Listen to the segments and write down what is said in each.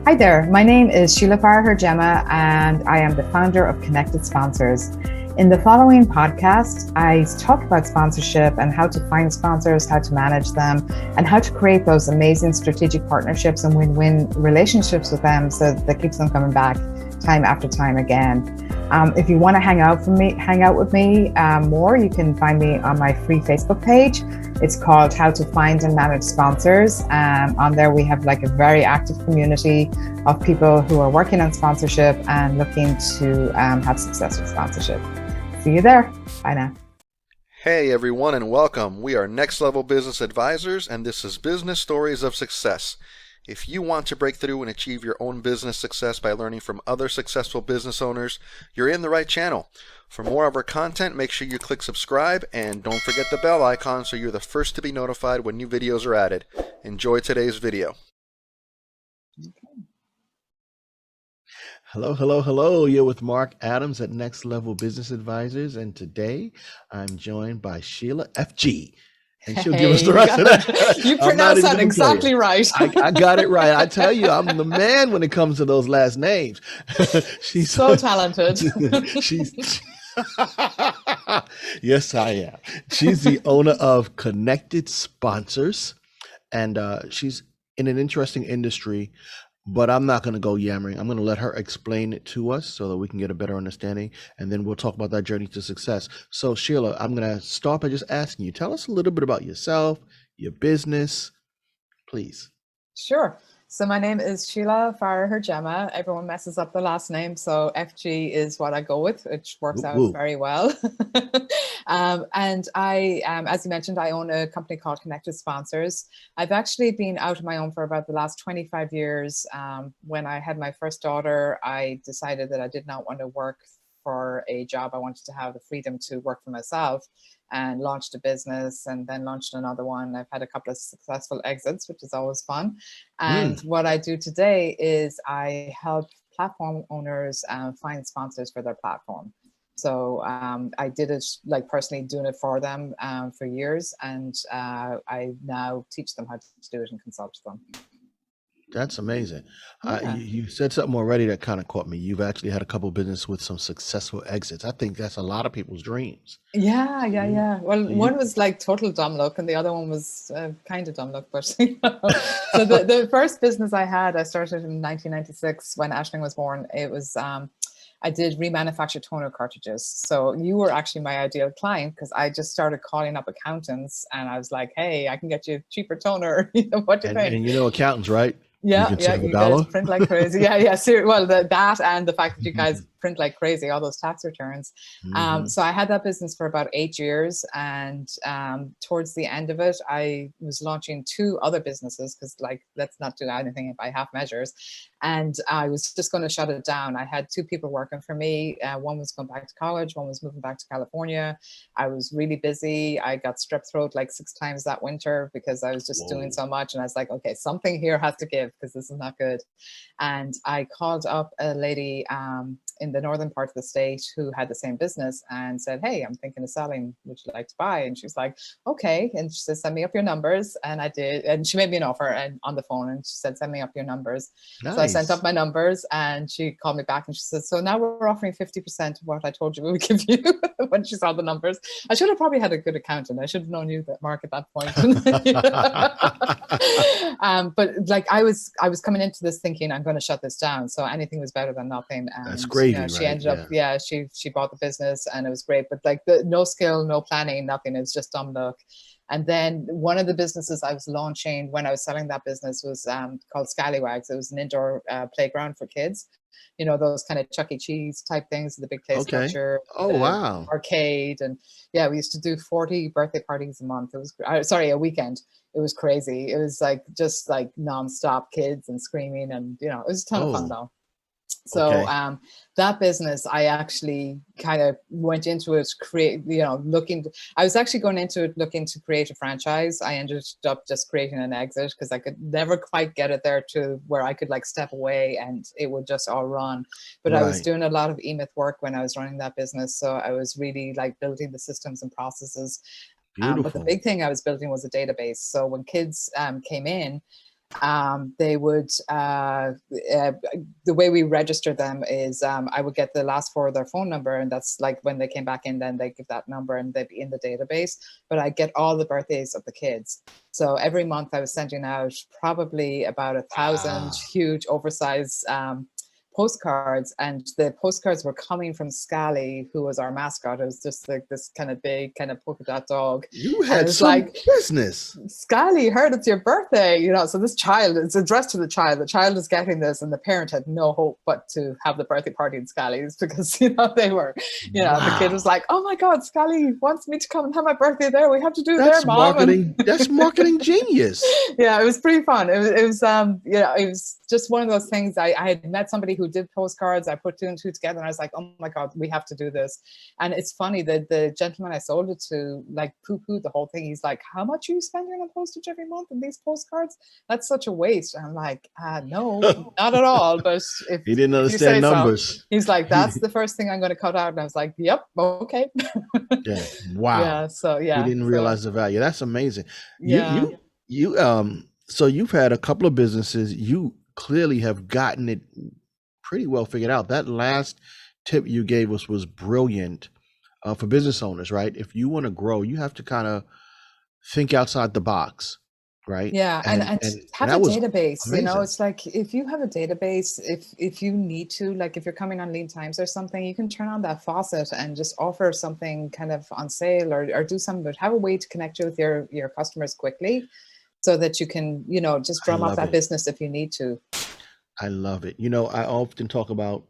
Hi there, my name is Sheila Farher Gemma, and I am the founder of Connected Sponsors. In the following podcast, I talk about sponsorship and how to find sponsors, how to manage them, and how to create those amazing strategic partnerships and win-win relationships with them so that keeps them coming back time after time again. If you want to hang out with me more, you can find me on my free Facebook page. It's called How to Find and Manage Sponsors. On there, we have like a very active community of people who are working on sponsorship and looking to have success with sponsorship. See you there. Bye now. Hey everyone, and welcome. We are Next Level Business Advisors, and this is Business Stories of Success. If you want to break through and achieve your own business success by learning from other successful business owners, you're in the right channel. For more of our content, make sure you click subscribe and don't forget the bell icon so you're the first to be notified when new videos are added. Enjoy today's video. Hello. You're with Mark Adams at Next Level Business Advisors, and today I'm joined by Sheila FG. And she'll give us the rest of that. You pronounced that exactly right. I got it right. I tell you, I'm the man when it comes to those last names. She's so talented. Yes, I am. She's the owner of Connected Sponsors, and she's in an interesting industry. But I'm not going to go yammering. I'm going to let her explain it to us so that we can get a better understanding, and then we'll talk about that journey to success. So Sheila, I'm going to start by just asking you, tell us a little bit about yourself, your business, please. Sure. So my name is Sheila Farher Gemma. Everyone messes up the last name, so FG is what I go with, which works out very well. And I, as you mentioned, I own a company called Connected Sponsors. I've actually been out on my own for about the last 25 years. When I had my first daughter, I decided that I did not want to work for a job. I wanted to have the freedom to work for myself, and launched a business and then launched another one. I've had a couple of successful exits, which is always fun. And what I do today is I help platform owners find sponsors for their platform. So I did it like personally doing it for them for years, and I now teach them how to do it and consult them. That's amazing. Yeah. You said something already that kind of caught me. You've actually had a couple of business with some successful exits. I think that's a lot of people's dreams. Yeah. Well, one was like total dumb luck, and the other one was kind of dumb luck. But so the first business I had, I started in 1996 when Ashling was born. It was I did remanufacture toner cartridges. So you were actually my ideal client, because I just started calling up accountants, and I was like, "Hey, I can get you a cheaper toner. What do you think?" And you know accountants, right? Yeah, you guys print like crazy. Yeah. Well, that and the fact that you guys print like crazy, all those tax returns. So I had that business for about 8 years, and towards the end of it, I was launching 2 other businesses, because let's not do anything by half measures. And I was just going to shut it down. I had 2 people working for me. One was going back to college, one was moving back to California. I was really busy. I got strep throat like 6 times that winter because I was just doing so much. And I was like, okay, something here has to give, because this is not good. And I called up a lady in the northern part of the state who had the same business and said, "Hey, I'm thinking of selling. Would you like to buy?" And she's like, "Okay." And she said, "Send me up your numbers." And I did. And she made me an offer on the phone, and she said, "Send me up your numbers." Nice. So I sent up my numbers, and she called me back and she said, "So now we're offering 50% of what I told you we would give you." When she saw the numbers, I should have probably had a good accountant. I should have known you, Mark, at that point. But like I was coming into this thinking, I'm going to shut this down. So anything was better than nothing. And that's gravy, she ended up, she bought the business, and it was great. But like no skill, no planning, nothing. It's just dumb luck. And then one of the businesses I was launching when I was selling that business was called Scallywags. It was an indoor playground for kids. You know, those kind of Chuck E. Cheese type things, the big play structure. Oh, wow. Arcade. And yeah, we used to do 40 birthday parties a month. It was, a weekend. It was crazy. It was like just like nonstop kids and screaming, and it was a ton of fun though. So that business, I actually kind of went into it, I was actually going into it looking to create a franchise. I ended up just creating an exit because I could never quite get it there to where I could like step away and it would just all run. But I was doing a lot of e-myth work when I was running that business. So I was really like building the systems and processes. But the big thing I was building was a database. So when kids came in, They would, the way we register them is I would get the last four of their phone number, and that's like when they came back in, then they give that number and they'd be in the database. But I get all the birthdays of the kids. So every month I was sending out probably about 1,000 huge oversized postcards, and the postcards were coming from Scally, who was our mascot. It was just like this kind of big kind of polka dot dog. You had some like, business. Scally, heard it's your birthday, you know. So this child, it's addressed to the child. The child is getting this, and the parent had no hope but to have the birthday party in Scally's, because you know they were, you know, the kid was like, "Oh my God, Scally wants me to come and have my birthday there. We have to do that's there, Mom." Marketing. That's marketing genius. Yeah, it was pretty fun. It was you know, it was just one of those things. I had met somebody who did postcards. I put two and two together, and I was like, oh my God, we have to do this. And it's funny that the gentleman I sold it to like poo-pooed the whole thing. He's like, how much are you spending on postage every month in these postcards? That's such a waste. And I'm like, no, not at all. But if he didn't understand numbers. So. He's like, that's the first thing I'm going to cut out. And I was like, yep, okay. Yeah. Wow. Yeah. So yeah. He didn't realize the value. That's amazing. Yeah. So you've had a couple of businesses. You clearly have gotten it pretty well figured out. That last tip you gave us was brilliant for business owners, right? If you want to grow, you have to kind of think outside the box, right? Yeah, and have a database. Amazing. You know, it's like if you have a database, if you need to, like if you're coming on lean times or something, you can turn on that faucet and just offer something kind of on sale or do something, but have a way to connect you with your customers quickly, so that you can, you know, just drum up that business if you need to. I love it. You know, I often talk about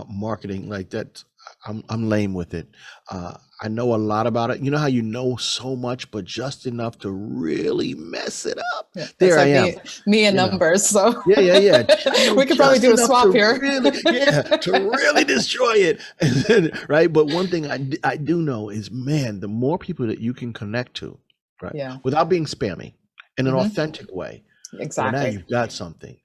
marketing like that. I'm lame with it. I know a lot about it. You know how you know so much, but just enough to really mess it up. Yeah, there I am. Me and numbers. Know. So yeah. We could probably do a swap here. To really destroy it, right? But one thing I do know is, man, the more people that you can connect to, right, without being spammy, in an authentic way. Exactly. Well, now you've got something.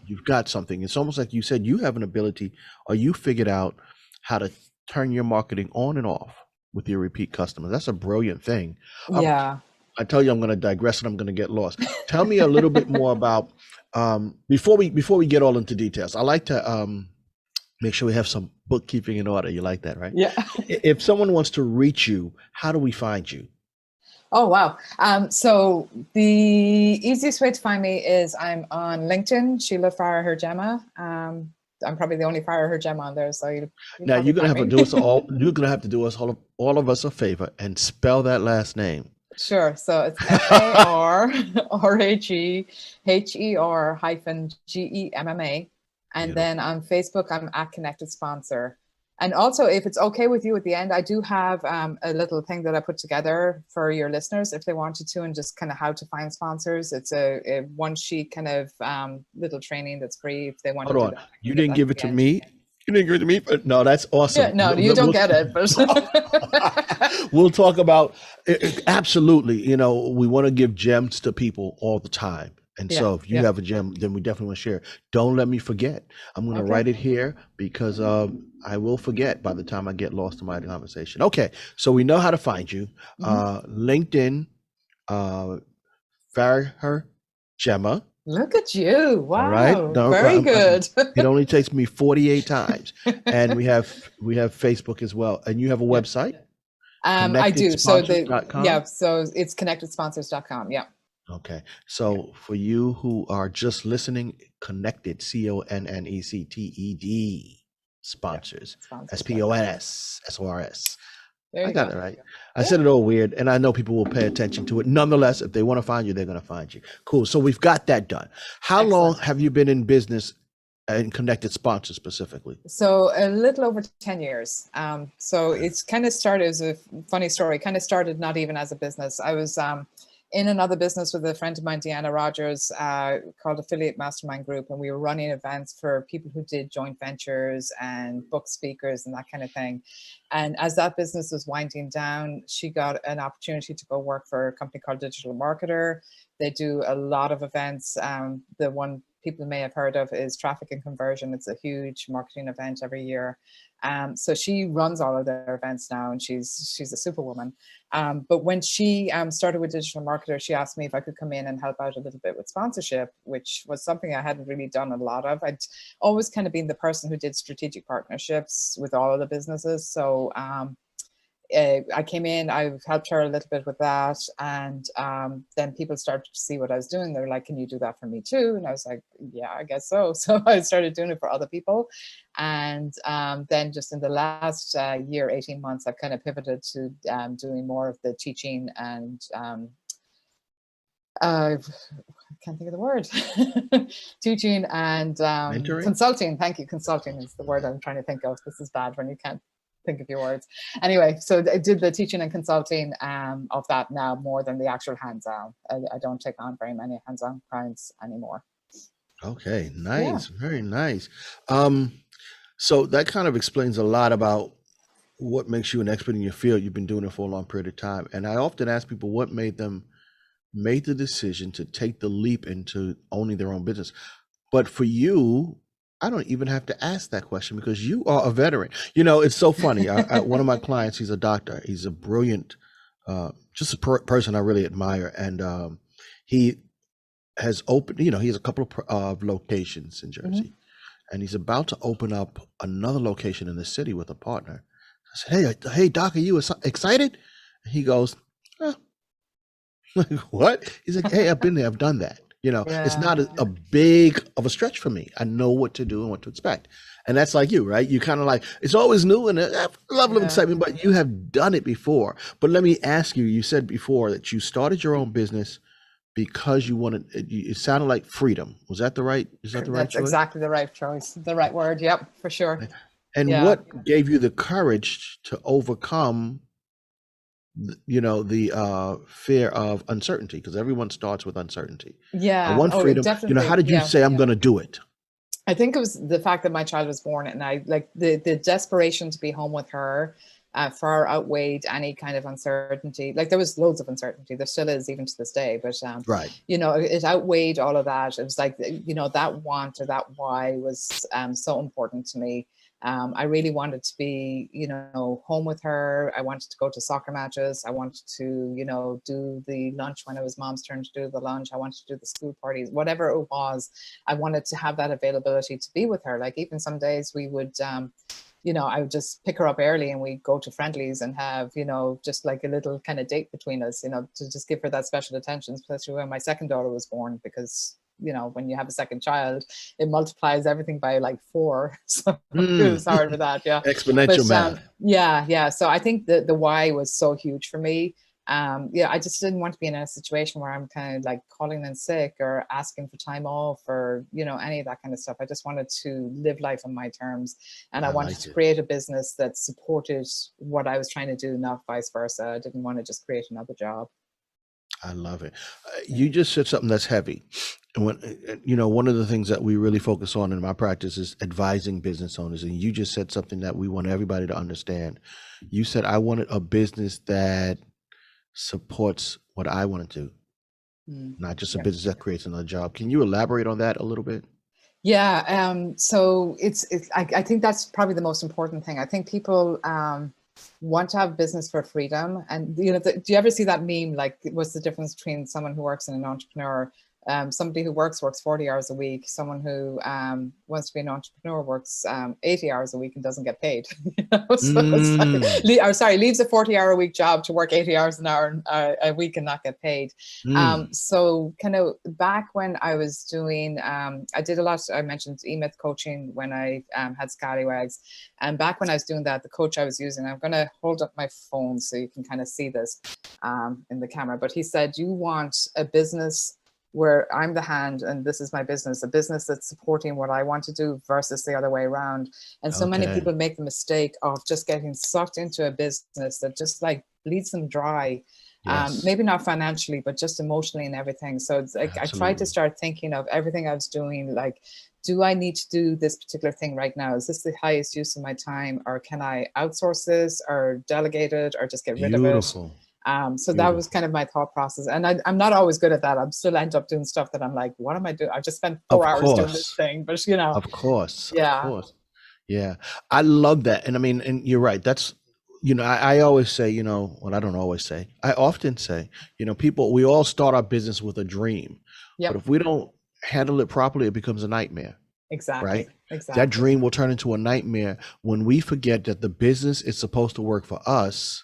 You've got something. It's almost like you said, you have an ability, or you figured out how to turn your marketing on and off with your repeat customers. That's a brilliant thing. Yeah. I tell you, I'm going to digress and I'm going to get lost. Tell me a little bit more about, before we get all into details, I like to make sure we have some bookkeeping in order. You like that, right? Yeah. If someone wants to reach you, how do we find you? Oh, wow. So the easiest way to find me is I'm on LinkedIn, Sheila Farah Her Gemma. I'm probably the only Farah Her Gemma on there. So now you're gonna have to do us all. You're gonna have to do us all of us a favor and spell that last name. Sure. So it's FARRAGHER-GEMMA, and then on Facebook I'm at Connected Sponsor. And also, if it's okay with you at the end, I do have a little thing that I put together for your listeners if they wanted to, and just kind of how to find sponsors. It's a one sheet kind of little training that's free if they want to do that. You didn't give it to me? You didn't give it to me? But no, that's awesome. Yeah, no, you don't get it. But we'll talk about it. Absolutely. You know, we want to give gems to people all the time. And so if you have a gem, then we definitely want to share it. Don't let me forget. I'm going to write it here because I will forget by the time I get lost in my conversation. Okay. So we know how to find you. LinkedIn, Farah Gemma. Look at you. Wow. All right. No, very good. It only takes me 48 times. And we have Facebook as well. And you have a website? I do. So so it's connectedsponsors.com. Yeah. Okay. So for you who are just listening, Connected, CONNECTED, sponsors, SPONSSORS. I got it right. I said it all weird, and I know people will pay attention to it. Nonetheless, if they want to find you, they're going to find you. Cool. So we've got that done. How long have you been in business and Connected Sponsors specifically? So a little over 10 years. So it's kind of started as a funny story. Kind of started not even as a business. I was in another business with a friend of mine, Deanna Rogers, called Affiliate Mastermind Group, and we were running events for people who did joint ventures and book speakers and that kind of thing. And as that business was winding down, she got an opportunity to go work for a company called Digital Marketer. They do a lot of events. The one people may have heard of is Traffic and Conversion. It's a huge marketing event every year. So she runs all of their events now, and she's a superwoman. But when she started with Digital Marketer, she asked me if I could come in and help out a little bit with sponsorship, which was something I hadn't really done a lot of. I'd always kind of been the person who did strategic partnerships with all of the businesses. So I came in, I helped her a little bit with that. And then people started to see what I was doing. They're like, can you do that for me too? And I was like, yeah, I guess so. So I started doing it for other people. And then just in the last year, 18 months, I've kind of pivoted to doing more of the teaching and I can't think of the word. Teaching and consulting. Thank you. Consulting is the word I'm trying to think of. This is bad when you can't think of your words. Anyway, so I did the teaching and consulting of that now more than the actual hands-on. I don't take on very many hands-on clients anymore. Okay, nice. Yeah. Very nice. So that kind of explains a lot about what makes you an expert in your field. You've been doing it for a long period of time. And I often ask people what made them make the decision to take the leap into owning their own business. But for you, I don't even have to ask that question because you are a veteran. You know, it's so funny. One of my clients, he's a doctor. He's a brilliant, just a person I really admire. And he has opened, you know, he has a couple of locations in Jersey. Mm-hmm. And he's about to open up another location in the city with a partner. I said, hey, Doc, are you excited? And he goes, like, what? He's like, hey, I've been there. I've done that. You know, yeah. It's not a big of a stretch for me. I know what to do and what to expect. And that's like you, right? You kind of like, it's always new and a level of excitement, but you have done it before. But let me ask you, you said before that you started your own business because you wanted, it sounded like freedom. Was that the right, is that the right choice? That's exactly the right choice. The right word. Yep, for sure. And what gave you the courage to overcome, you know, the fear of uncertainty? Because everyone starts with uncertainty. Yeah. I want freedom. You know, how did you say, I'm going to do it? I think it was the fact that my child was born, and I like the desperation to be home with her far outweighed any kind of uncertainty. Like there was loads of uncertainty. There still is even to this day, but right. You know, it outweighed all of that. It was like, you know, that want or that why was so important to me. I really wanted to be, you know, home with her. I wanted to go to soccer matches. I wanted to, you know, do the lunch when it was mom's turn to do the lunch. I wanted to do the school parties, whatever it was. I wanted to have that availability to be with her. Like even some days we would, you know, I would just pick her up early and we'd go to Friendly's and have, you know, just like a little kind of date between us, you know, to just give her that special attention, especially when my second daughter was born, because, you know, when you have a second child, it multiplies everything by like 4. So it was hard for that. Yeah. Exponential math. Yeah. So I think the why was so huge for me. Yeah, I just didn't want to be in a situation where I'm kind of like calling in sick or asking for time off or, you know, any of that kind of stuff. I just wanted to live life on my terms. And I wanted to create a business that supported what I was trying to do, not vice versa. I didn't want to just create another job. I love it. You just said something that's heavy. And when, you know, one of the things that we really focus on in my practice is advising business owners. And you just said something that we want everybody to understand. You said, I wanted a business that supports what I want to do, not just a business that creates another job. Can you elaborate on that a little bit? Yeah. So I think that's probably the most important thing. I think people want to have business for freedom. And, you know, do you ever see that meme? Like, what's the difference between someone who works and an entrepreneur? Somebody who works 40 hours a week. Someone who wants to be an entrepreneur works 80 hours a week and doesn't get paid. You know? So it's like, leaves a 40-hour-a-week job to work 80 hours an hour a week and not get paid. So kind of back when I was doing, I did a lot. I mentioned E-Myth coaching when I had Scallywags, and back when I was doing that, the coach I was using, I'm going to hold up my phone so you can kind of see this in the camera. But he said, you want a business where I'm the hand and this is my business, a business that's supporting what I want to do versus the other way around. And so many people make the mistake of just getting sucked into a business that just like bleeds them dry. Maybe not financially, but just emotionally and everything. So it's like, I tried to start thinking of everything I was doing, like, do I need to do this particular thing right now? Is this the highest use of my time, or can I outsource this or delegate it or just get rid of it? So that was kind of my thought process. And I'm not always good at that. I'm still end up doing stuff that I'm like, what am I doing? I just spent 4 hours doing this thing, but Of course. yeah. Yeah. I love that. And I mean, and you're right. That's, I always say, I don't always say, I often say, people, we all start our business with a dream, but if we don't handle it properly, it becomes a nightmare. Exactly. Right? Exactly. That dream will turn into a nightmare when we forget that the business is supposed to work for us,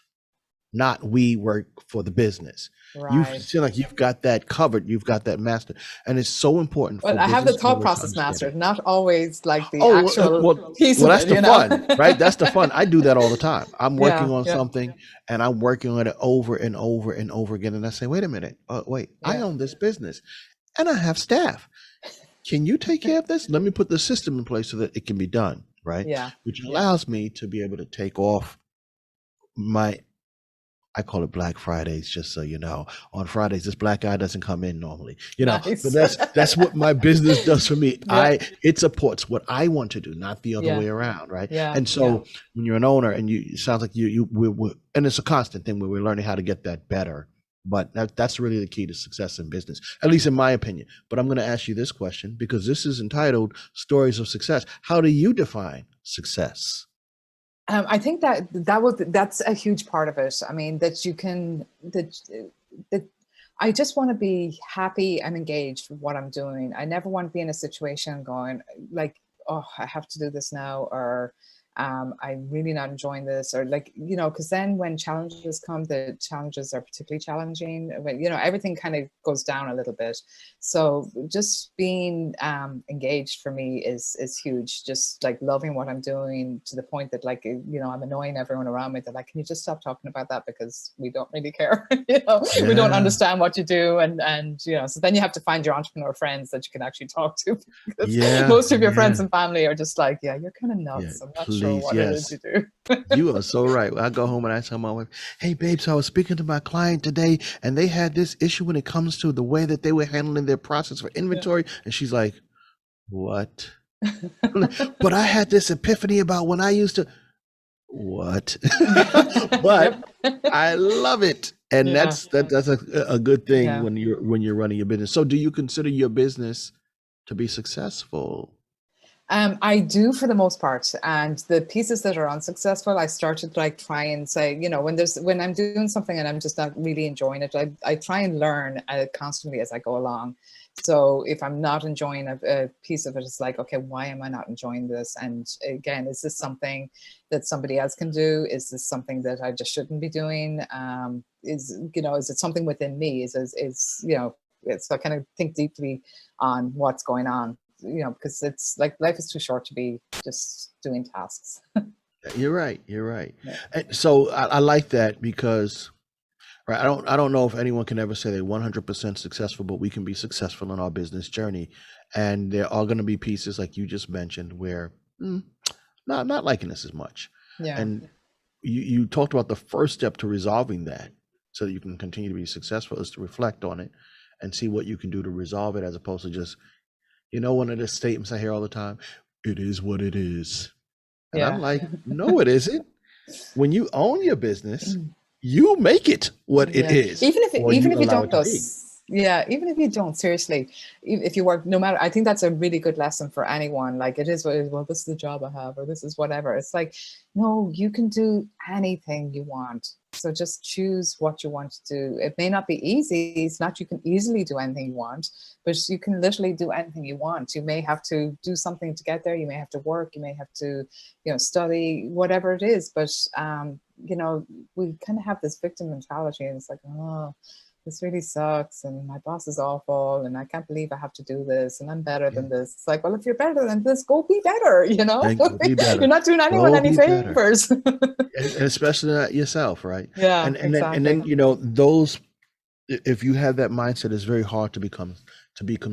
not we work for the business. Right. You feel like you've got that covered, you've got that mastered, and it's so important. Well, I have the thought process mastered, not always like the actual piece of it. That's the fun, right? That's the fun. I do that all the time. I'm working on something, and I'm working on it over and over and over again, and I say, wait a minute, I own this business, and I have staff. Can you take care of this? Let me put the system in place so that it can be done, right? Yeah. Which allows me to be able to take off I call it Black Fridays, just so you know. On Fridays, this black guy doesn't come in normally, Nice. But that's what my business does for me. It supports what I want to do, not the other way around, right? Yeah. And so when you're an owner, and it sounds like we're and it's a constant thing where we're learning how to get that better. But that's really the key to success in business, at least in my opinion. But I'm going to ask you this question, because this is entitled Stories of Success. How do you define success? I think that's a huge part of it. I mean, that I just want to be happy and engaged with what I'm doing. I never want to be in a situation going like, oh, I have to do this now, or I'm really not enjoying this, or like, because then when challenges come, the challenges are particularly challenging. When, everything kind of goes down a little bit. So just being engaged for me is huge. Just like loving what I'm doing to the point that like, I'm annoying everyone around me. They're like, can you just stop talking about that, because we don't really care. We don't understand what you do. And so then you have to find your entrepreneur friends that you can actually talk to. Most of your friends and family are just like, yeah, you're kind of nuts. I'm not sure what it is you do. You are so right. I go home and I tell my wife, hey, babe, so I was speaking to my client today, and they had this issue when it comes to the way that they were handling their process for inventory. And she's like, what? But I had this epiphany about when I used to, what? But I love it. And that's a good thing when you're running your business. So do you consider your business to be successful? I do, for the most part, and the pieces that are unsuccessful, I started like try and say, when I'm doing something and I'm just not really enjoying it, I try and learn constantly as I go along. So if I'm not enjoying a piece of it, it's like, okay, why am I not enjoying this? And again, is this something that somebody else can do? Is this something that I just shouldn't be doing? Is it something within me? So I kind of think deeply on what's going on. Because it's like life is too short to be just doing tasks. You're right. Yeah. And so I like that, because I don't know if anyone can ever say they're 100% successful, but we can be successful in our business journey. And there are going to be pieces like you just mentioned where not liking this as much. Yeah. And you talked about the first step to resolving that, so that you can continue to be successful, is to reflect on it and see what you can do to resolve it, as opposed to just, one of the statements I hear all the time, it is what it is. And I'm like, no, it isn't. When you own your business, you make it what it is. Even if you don't, even if you don't, seriously, if you work, no matter, I think that's a really good lesson for anyone. Like, it is what it is. Well, this is the job I have, or this is whatever. It's like, no, you can do anything you want. So just choose what you want to do. It may not be easy. It's not you can easily do anything you want, but you can literally do anything you want. You may have to do something to get there. You may have to work. You may have to, study, whatever it is. But, we kind of have this victim mentality, and it's like, oh, this really sucks, and my boss is awful, and I can't believe I have to do this, and I'm better than this. It's like, well, if you're better than this, go be better, Go be better. You're not doing anyone any favors. And especially not yourself, right? Yeah, and exactly. then those, if you have that mindset, it's very hard to become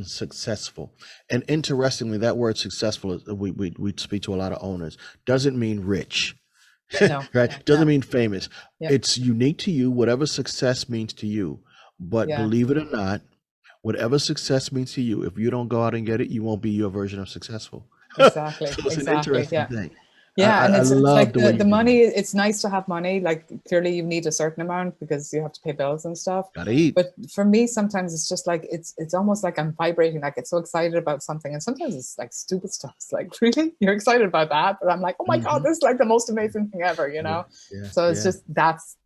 successful. And interestingly, that word successful, we speak to a lot of owners, doesn't mean rich. No. Right? Doesn't mean famous. Yeah. It's unique to you, whatever success means to you. But believe it or not, whatever success means to you, if you don't go out and get it, you won't be your version of successful. Exactly. So it's an interesting thing. Yeah, and I it's love like the way you the do money, it. it's nice to have money. Like clearly you need a certain amount because you have to pay bills and stuff. Gotta eat. But for me, sometimes it's just like it's almost like I'm vibrating, like it's so excited about something. And sometimes it's like stupid stuff. It's like, really? You're excited about that? But I'm like, oh my God, Hmm. this is like the most amazing thing ever, you Yeah, know? yeah, So it's yeah, just that's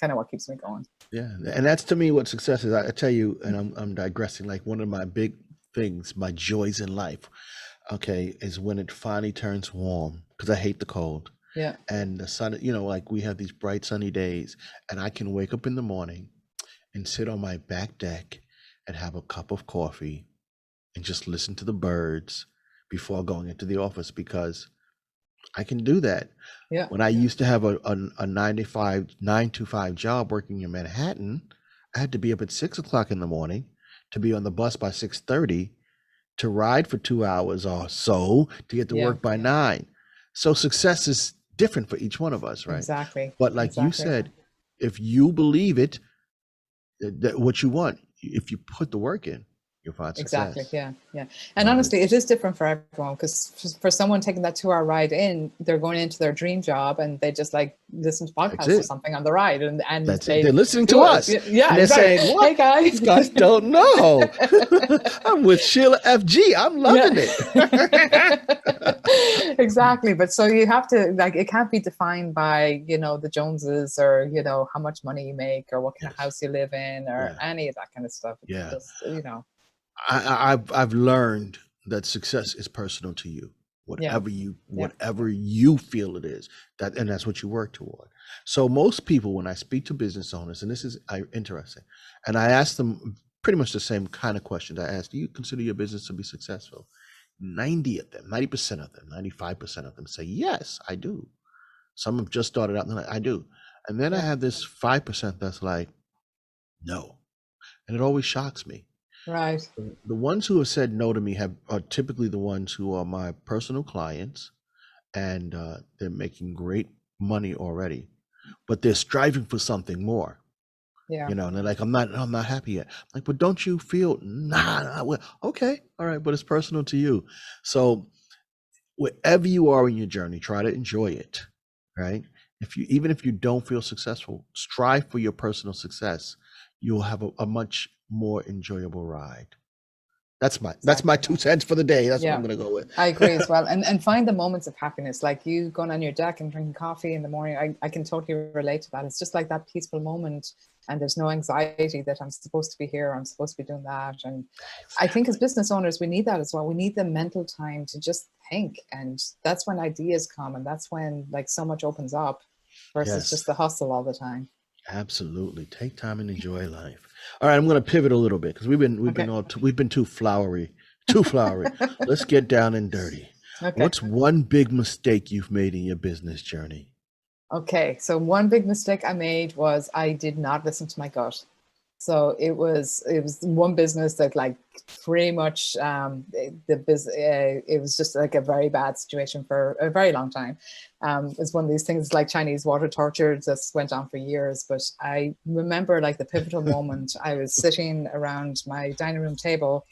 kind of what keeps me going. yeah. And that's to me what success is. I tell you, and I'm digressing. Like one of my big things, my joys in life, okay, is when it finally turns warm because I hate the cold. Yeah. And the sun, like we have these bright sunny days, and I can wake up in the morning and sit on my back deck and have a cup of coffee and just listen to the birds before going into the office because I can do that. Yeah. When I used to have a 9 to 5 job working in Manhattan, I had to be up at 6 o'clock in the morning to be on the bus by 6:30 to ride for 2 hours or so to get to Yeah. work by 9. So success is different for each one of us, right? Exactly. But like you Exactly. said, if you believe it, that what you want, if you put the work in, you'll find Exactly. success. Yeah. Yeah. And Love it. honestly, it is different for everyone because for someone taking that 2 hour ride in, they're going into their dream job and they just like listen to That's podcasts or it. something on the ride and That's it. they They're listening to do it. us. Yeah. And they're Exactly. saying, Hey what? guys. These guys don't know. I'm with Sheila FG. I'm loving Yeah. it. Exactly. But so you have to like it can't be defined by, the Joneses or, how much money you make or what kind of Yes. house you live in or Yeah. any of that kind of stuff. It's Yeah. just. I've learned that success is personal to you. Yeah. Whatever you feel it is, and that's what you work toward. So most people, when I speak to business owners, and this is interesting, and I ask them pretty much the same kind of questions. I ask, do you consider your business to be successful? 90% of them, 95% of them say, yes, I do. Some have just started out and they're like, I do. And then I Yeah. have this 5% that's like, no. And it always shocks me. Right. The ones who have said no to me are typically the ones who are my personal clients, and they're making great money already, but they're striving for something more. Yeah. And they're like, I'm not happy yet. Like, but don't you feel? Nah, well, okay, all right, but it's personal to you. So wherever you are in your journey, try to enjoy it, right? Even if you don't feel successful, strive for your personal success. You'll have a much more enjoyable ride. That's my Exactly. 2 cents for the day. That's what Yeah. I'm gonna go with. I agree as well. And find the moments of happiness, like you going on your deck and drinking coffee in the morning. I can totally relate to that. It's just like that peaceful moment and there's no anxiety that I'm supposed to be here, I'm supposed to be doing that. And I think as business owners, we need that as well. We need the mental time to just think. And that's when ideas come and that's when like so much opens up versus Yes, just the hustle all the time. absolutely. Take time and enjoy life. All right, I'm gonna pivot a little bit because we've been too flowery, too flowery. Let's get down and dirty. Okay. What's one big mistake you've made in your business journey? Okay, so one big mistake I made was I did not listen to my gut. So it was one business that like pretty much it was just like a very bad situation for a very long time. It's one of these things like Chinese water torture just went on for years. But I remember like the pivotal moment. I was sitting around my dining room table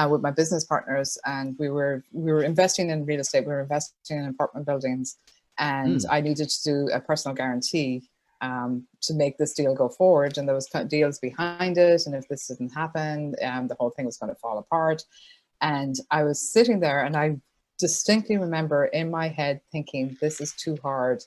with my business partners, and we were investing in real estate. We were investing in apartment buildings. And I needed to do a personal guarantee to make this deal go forward. And there was deals behind it. And if this didn't happen, the whole thing was going to fall apart. And I was sitting there and I distinctly remember in my head thinking, this is too hard.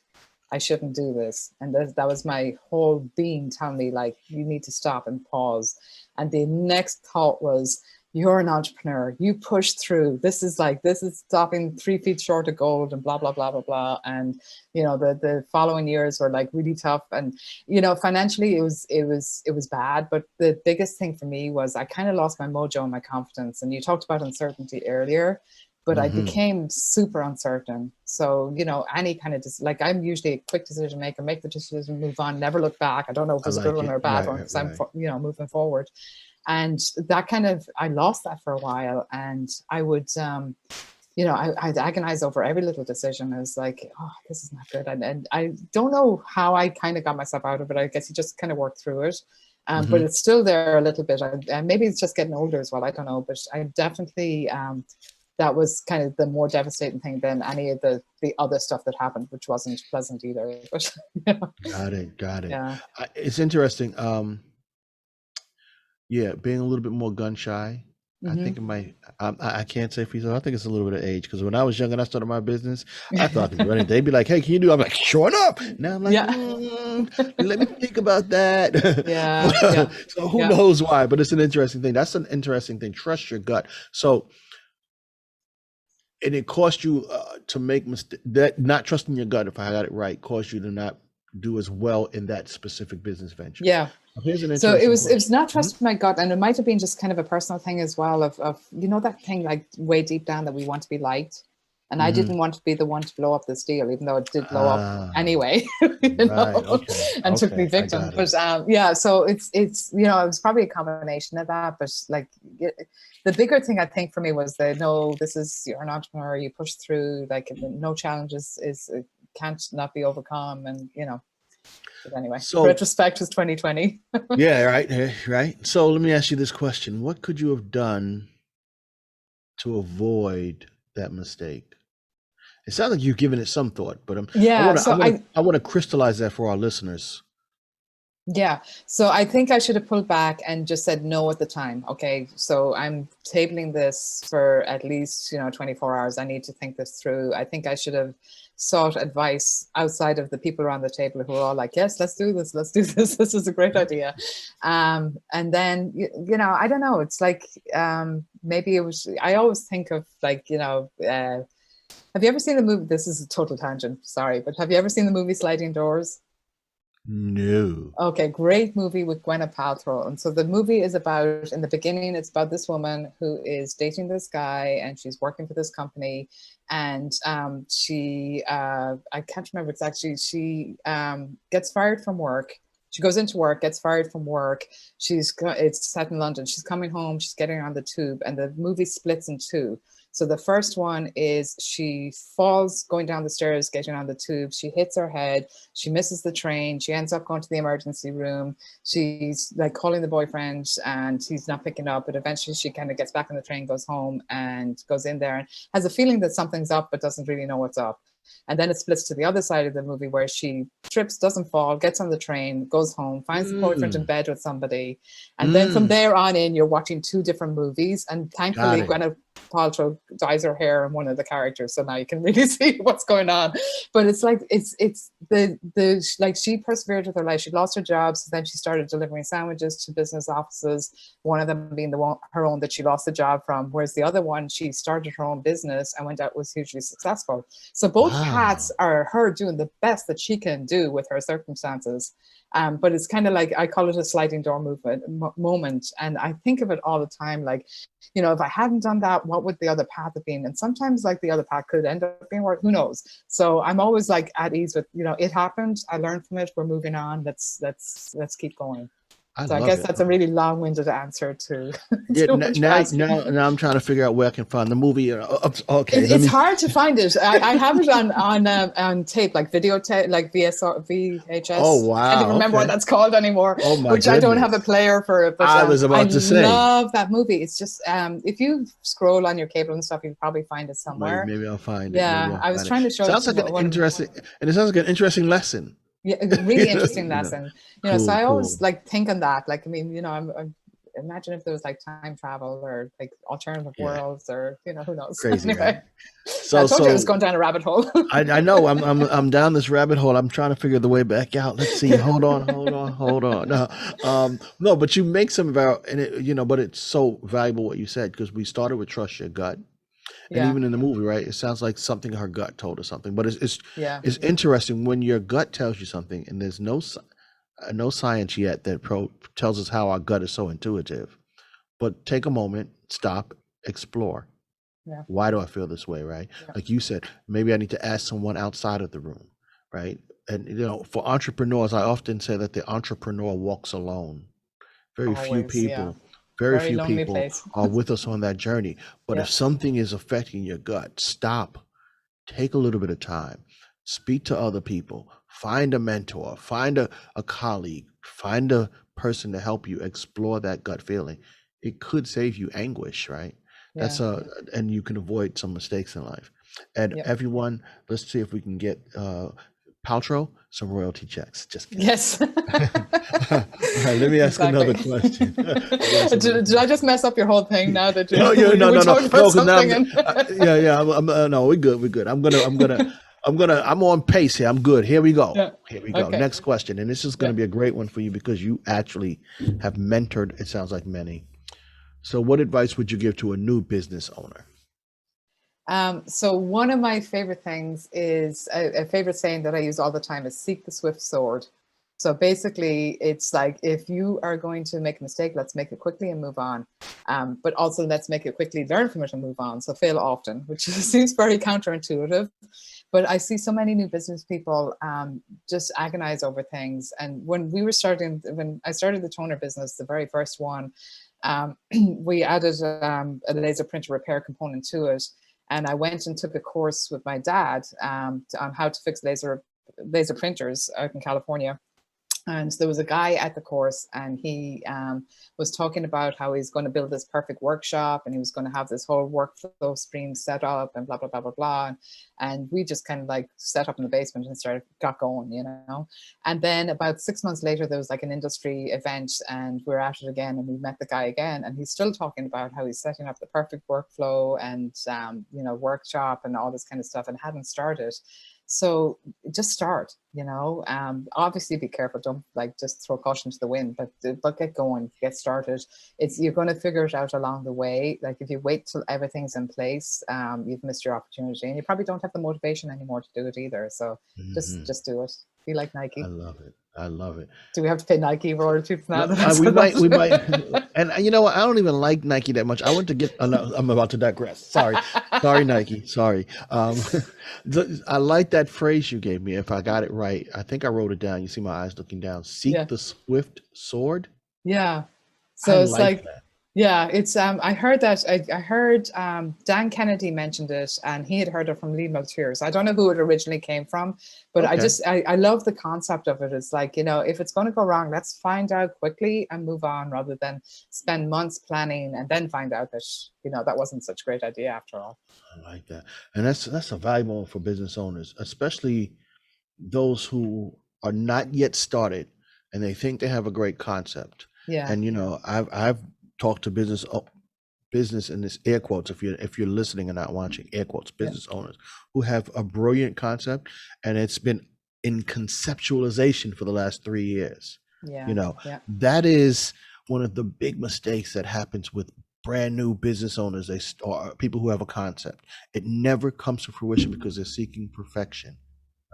I shouldn't do this. And that was my whole being telling me, like, you need to stop and pause. And the next thought was, you're an entrepreneur, you push through. This is stopping 3 feet short of gold and blah, blah, blah, blah, blah. And, the following years were like really tough. And, financially it was bad. But the biggest thing for me was I kind of lost my mojo and my confidence. And you talked about uncertainty earlier, but I became super uncertain. So, any kind of, like, I'm usually a quick decision maker, make the decision, move on, never look back. I don't know if it's a good one or a bad one because I'm, moving forward. And that kind of, I lost that for a while. And I would, I'd agonize over every little decision. I was like, oh, this is not good. And I don't know how I kind of got myself out of it. I guess you just kind of work through it. But it's still there a little bit. Maybe it's just getting older as well. I don't know. But I definitely that was kind of the more devastating thing than any of the other stuff that happened, which wasn't pleasant either. But, you know. Got it. Yeah. It's interesting. Yeah, being a little bit more gun shy. I think it might. I can't say for you. I think it's a little bit of age, because when I was young and I started my business, I thought I could do anything. They'd be like, "Hey, can you do?" I'm like, "Sure enough." Now I'm like, Yeah. "Let me think about that." Yeah. So who knows why? But it's an interesting thing. That's an interesting thing. Trust your gut. So, and it cost you to make mistakes. That not trusting your gut, if I got it right, caused you to not do as well in that specific business venture. Yeah. Here's an So it was question. not trusting my gut, and it might have been just kind of a personal thing as well of you know, that thing like way deep down that we want to be liked, and I didn't want to be the one to blow up this deal, even though it did blow up anyway, you know, and took me victim. But so it's you know, it was probably a combination of that, but like the bigger thing I think for me was no, this is, you're an entrepreneur, you push through, like no challenges can't not be overcome, and you know. But anyway, so retrospect was 2020. Yeah, right. So let me ask you this question: what could you have done to avoid that mistake? It sounds like you've given it some thought, but I want to crystallize that for our listeners. Yeah. So I think I should have pulled back and just said no at the time. Okay. So I'm tabling this for at least, 24 hours. I need to think this through. I think I should have sought advice outside of the people around the table who are all like, yes, let's do this. Let's do this. This is a great idea. And then, I don't know. It's like, maybe it was, I always think of like, have you ever seen the movie? This is a total tangent. Sorry, but have you ever seen the movie Sliding Doors? No. Okay, great movie with Gwyneth Paltrow. And so the movie is about, in the beginning, it's about this woman who is dating this guy and she's working for this company. And she, I can't remember exactly, she gets fired from work. She goes into work, gets fired from work. It's set in London. She's coming home, she's getting on the tube, and the movie splits in two. So the first one is she falls going down the stairs, getting on the tube. She hits her head. She misses the train. She ends up going to the emergency room. She's like calling the boyfriend and he's not picking up. But eventually she kind of gets back on the train, goes home and goes in there and has a feeling that something's up, but doesn't really know what's up. And then it splits to the other side of the movie where she trips, doesn't fall, gets on the train, goes home, finds the boyfriend in bed with somebody. And then from there on in, you're watching two different movies. And thankfully, Gwyneth Paltrow dyes her hair in one of the characters. So now you can really see what's going on. But it's like, it's like she persevered with her life. She lost her job. So then she started delivering sandwiches to business offices. One of them being her own that she lost the job from. Whereas the other one, she started her own business and went out, was hugely successful. So both paths are her doing the best that she can do with her circumstances. But it's kind of like, I call it a sliding door moment. And I think of it all the time, like, if I hadn't done that, what would the other path have been? And sometimes like the other path could end up being worse, who knows? So I'm always like at ease with, it happened, I learned from it, we're moving on, let's keep going. So I guess that's a really long-winded answer to. Now I'm trying to figure out where I can find the movie. Okay, it's hard to find it. I have it on tape, like videotape, like VHS. Oh wow! I don't remember what that's called anymore. Oh my goodness. I don't have a player for it. But I was about to say, I love that movie. It's just if you scroll on your cable and stuff, you'll probably find it somewhere. Maybe I'll find it. Yeah, I was trying to show. Sounds like an interesting, and it sounds like an interesting lesson. Yeah, a really interesting lesson. Cool, so I always like think on that. Like, I mean, I'm imagine if there was like time travel or like alternative worlds or who knows. Crazy, anyway. Right? So I told you I was going down a rabbit hole. I know. I'm down this rabbit hole. I'm trying to figure the way back out. Let's see. Hold on. No, but you make some about, and it, but it's so valuable what you said, because we started with trust your gut. And even in the movie, right, it sounds like something her gut told her something. But it's interesting when your gut tells you something, and there's no science yet that tells us how our gut is so intuitive. But take a moment, stop, explore. Yeah. Why do I feel this way, right? Yeah. Like you said, maybe I need to ask someone outside of the room, right? And for entrepreneurs, I often say that the entrepreneur walks alone. Very few people. Yeah. Very few people are with us on that journey. But if something is affecting your gut, stop, take a little bit of time, speak to other people, find a mentor, find a colleague, find a person to help you explore that gut feeling. It could save you anguish, right? That's Yeah. and you can avoid some mistakes in life. And Yep. everyone, let's see if we can get Paltrow some royalty checks. Just kidding. Yes. All right, let me ask another Exactly. question. Did I just mess up your whole thing now that No, yeah, we no, talked about because now something? no, we're good, we're good. I'm on pace here. I'm good. Here we go. Yeah. Here we go. Okay. Next question, and this is going to be a great one for you because you actually have mentored. It sounds like many. So, what advice would you give to a new business owner? So one of my favorite things is a favorite saying that I use all the time is seek the swift sword. So basically it's like, if you are going to make a mistake, let's make it quickly and move on. But also let's make it quickly, learn from it and move on. So fail often, which seems very counterintuitive. But I see so many new business people just agonize over things. And when I started the toner business, the very first one, we added a laser printer repair component to it. And I went and took a course with my dad on how to fix laser printers out in California. And there was a guy at the course, and he was talking about how he's going to build this perfect workshop, and he was going to have this whole workflow stream set up, and blah, blah, blah, blah, blah. And we just kind of like set up in the basement and got going, you know. And then about 6 months later, there was like an industry event, and we were at it again, and we met the guy again, and he's still talking about how he's setting up the perfect workflow and, you know, workshop and all this kind of stuff, and hadn't started. So just start, you know, obviously be careful. Don't like just throw caution to the wind, but get going, get started. You're going to figure it out along the way. Like if you wait till everything's in place, you've missed your opportunity, and you probably don't have the motivation anymore to do it either. So just do it. Be like Nike. I love it. I love it. Do we have to pay Nike for all people now? We might. And you know what? I don't even like Nike that much. I went to get. No, I'm about to digress. Sorry, Nike. Sorry. I like that phrase you gave me. If I got it right, I think I wrote it down. You see my eyes looking down. Seek the swift sword. Yeah. So it's like that. Yeah, it's I heard that I heard Dan Kennedy mentioned it, and he had heard it from Lee Maltiers. I don't know who it originally came from, but okay. I love the concept of it. It's like, you know, if it's going to go wrong, let's find out quickly and move on, rather than spend months planning and then find out that, you know, that wasn't such a great idea after all. I like that. And that's a valuable for business owners, especially those who are not yet started and they think they have a great concept. Yeah. And, you know, I've talked to business in this air quotes, if you're listening and not watching, air quotes, business owners who have a brilliant concept, and it's been in conceptualization for the last 3 years. Yeah. You know, that is one of the big mistakes that happens with brand new business owners, or people who have a concept. It never comes to fruition because they're seeking perfection,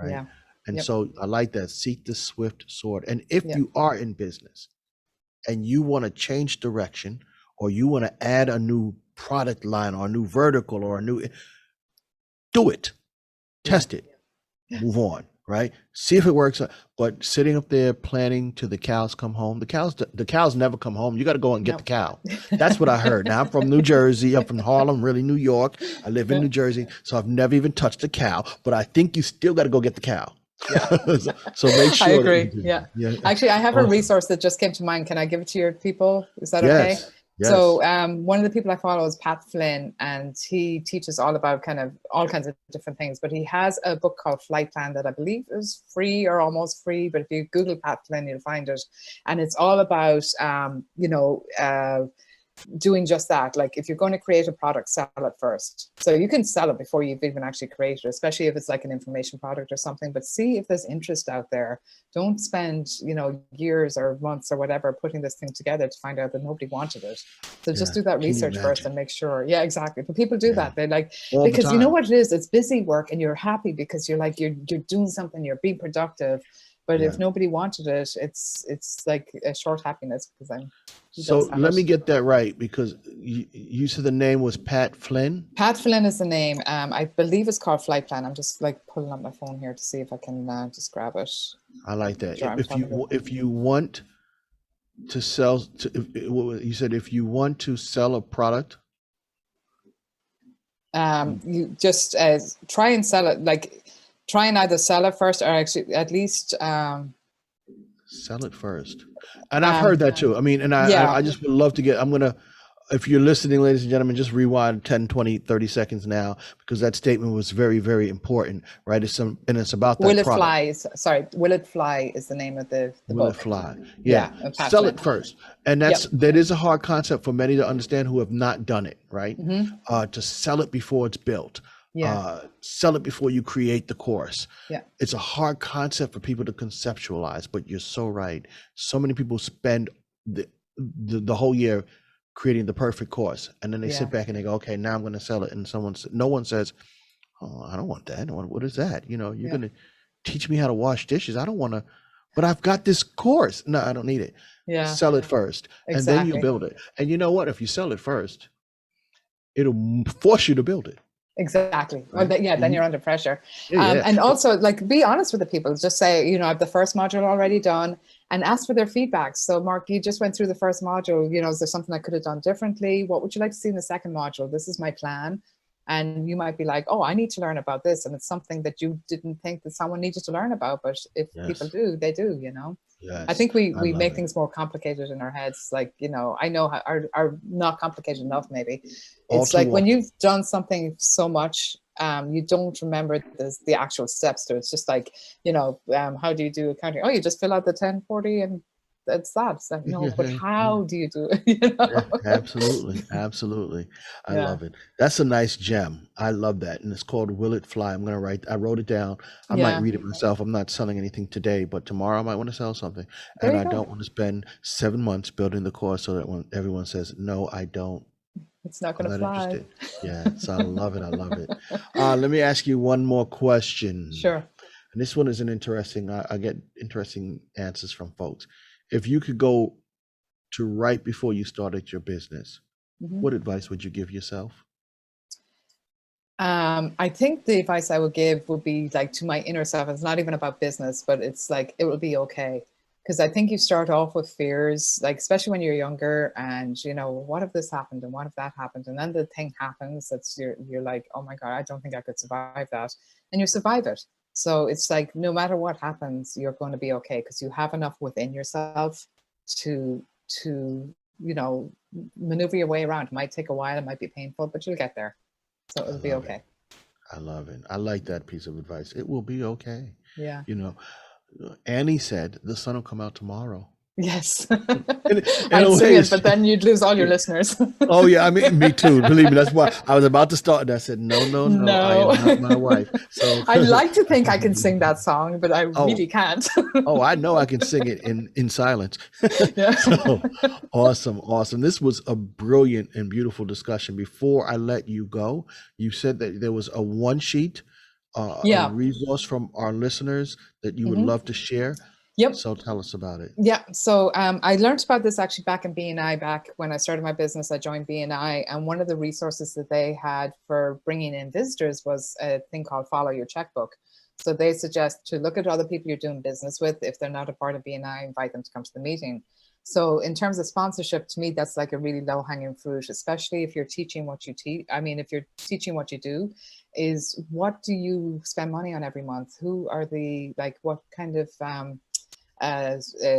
right? Yeah. And so I like that, seek the swift sword. And if you are in business and you want to change direction, or you want to add a new product line or a new vertical or do it, test it, move on, right? See if it works. But sitting up there planning till the cows come home, the cows never come home. You got to go and get the cow. That's what I heard. Now I'm from New Jersey. I'm from Harlem, really New York. I live in New Jersey, so I've never even touched a cow, but I think you still got to go get the cow. So make sure. I agree. Yeah. Actually, I have a resource that just came to mind. Can I give it to your people? Is that okay? Yes. So one of the people I follow is Pat Flynn, and he teaches all about all kinds of different things. But he has a book called Flight Plan that I believe is free or almost free. But if you Google Pat Flynn, you'll find it. And it's all about, doing just that. Like if you're going to create a product, sell it first. So you can sell it before you've even actually created it, especially if it's like an information product or something. But see if there's interest out there. Don't spend, years or months or whatever putting this thing together to find out that nobody wanted it. So just do that research first and make sure. Yeah, exactly. But people do that. They because you know what it is? It's busy work, and you're happy because you're doing something, you're being productive. But if nobody wanted it, it's like a short happiness because I'm. So let me get that right, because you said the name was Pat Flynn. Pat Flynn is the name. I believe it's called Flight Plan. I'm just like pulling up my phone here to see if I can just grab it. I like that. If you want to sell, you said if you want to sell a product. You just try and sell it. Try and either sell it first, or actually at least sell it first. And I've heard that too. I mean, and I just would love to get. I'm gonna if you're listening, ladies and gentlemen, just rewind 10, 20, 30 seconds now, because that statement was very, very important, right? And it's about that Will It product. Fly? Sorry, Will It Fly is the name of the Will book. It Fly? Yeah. I'm Sell passionate. it first. And that is a hard concept for many to understand who have not done it, right? To sell it before it's built. Sell it before you create the course. It's a hard concept for people to conceptualize, but you're so right. So many people spend the whole year creating the perfect course, and then they sit back and they go, okay, now I'm going to sell it, and no one says, oh, I don't want that. What is that? You're going to teach me how to wash dishes. I don't want to, but I've got this course. No, I don't need it. Sell it first, and then you build it. And you know what? If you sell it first, it'll force you to build it. Exactly. Well, then you're under pressure. And also, like, be honest with the people. Just say, I have the first module already done, and ask for their feedback. So, Mark, you just went through the first module. Is there something I could have done differently? What would you like to see in the second module? This is my plan. And you might be like, oh, I need to learn about this. And it's something that you didn't think that someone needed to learn about. But if people do, they do, Yes, I think we make things more complicated in our heads. Like, I know are not complicated enough, maybe. It's like when you've done something so much, you don't remember the actual steps to it. It's just like, how do you do accounting? Oh, you just fill out the 1040 and that's that. So, no, but how do you do it? Absolutely. I love it. That's a nice gem. I love that. And it's called Will It Fly? I wrote it down. I might read it myself. I'm not selling anything today, but tomorrow I might want to sell something. And I don't want to spend 7 months building the course so that when everyone says, no, I don't. It's not going to fly. Interested. Yes, I love it. I love it. Let me ask you one more question. Sure. And this one is an interesting, I get interesting answers from folks. If you could go to right before you started your business, what advice would you give yourself? I think the advice I would give would be like to my inner self. It's not even about business, but it's like, it will be okay. Because I think you start off with fears, like, especially when you're younger and, what if this happened and what if that happened? And then the thing happens that's you're like, oh my God, I don't think I could survive that. And you survive it. So it's like, no matter what happens, you're going to be okay because you have enough within yourself to maneuver your way around. It might take a while, it might be painful, but you'll get there. So it'll be okay. I love it. I like that piece of advice. It will be okay. Yeah. Annie said the sun will come out tomorrow. Yes. I'd say it, but then you'd lose all your listeners. Oh yeah, I mean, me too. Believe me, that's why I was about to start and I said, no. I am not my wife. So I'd like to think I can sing that song, but I really can't. Oh, I know I can sing it in silence. Yeah. So awesome. This was a brilliant and beautiful discussion. Before I let you go, you said that there was a one sheet, a resource from our listeners that you would love to share. Yep. So tell us about it. Yeah. So I learned about this actually back in BNI. Back when I started my business, I joined BNI, and one of the resources that they had for bringing in visitors was a thing called Follow Your Checkbook. So they suggest to look at other people you're doing business with. If they're not a part of BNI, invite them to come to the meeting. So in terms of sponsorship, to me, that's like a really low hanging fruit, especially if you're teaching what you teach. I mean, if you're teaching what you do, is what do you spend money on every month? Who are the, like, what kind of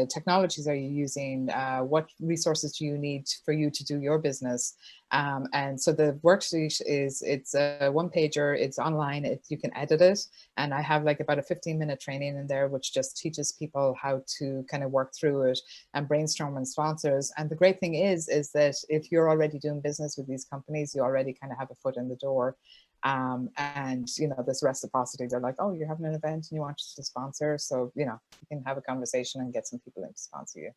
technologies are you using? What resources do you need for you to do your business? And so the worksheet it's a one pager, it's online, you can edit it. And I have like about a 15-minute training in there, which just teaches people how to kind of work through it and brainstorm on sponsors. And the great thing is that if you're already doing business with these companies, you already kind of have a foot in the door. And this reciprocity, they're like, oh, you're having an event and you want us to sponsor, so you can have a conversation and get some people in to sponsor you.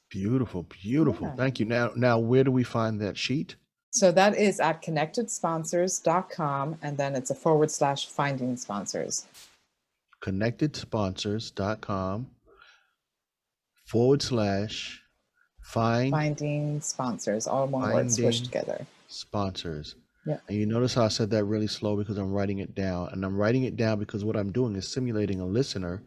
Beautiful. Yeah. Thank you. Now where do we find that sheet? So that is at connectedsponsors.com, and then it's a /finding sponsors. Connectedsponsors.com /finding sponsors, all one word squished together. Sponsors. Yeah. And you notice how I said that really slow because I'm writing it down. And I'm writing it down because what I'm doing is simulating a listener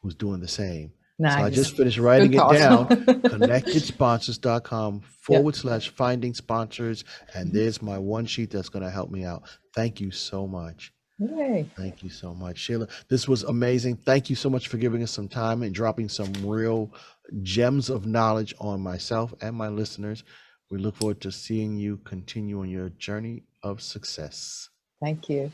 who's doing the same. Nice. So I just finished writing it down. Connectedsponsors.com /finding sponsors. And there's my one sheet that's going to help me out. Thank you so much. Yay. Thank you so much, Sheila. This was amazing. Thank you so much for giving us some time and dropping some real gems of knowledge on myself and my listeners. We look forward to seeing you continue on your journey of success. Thank you.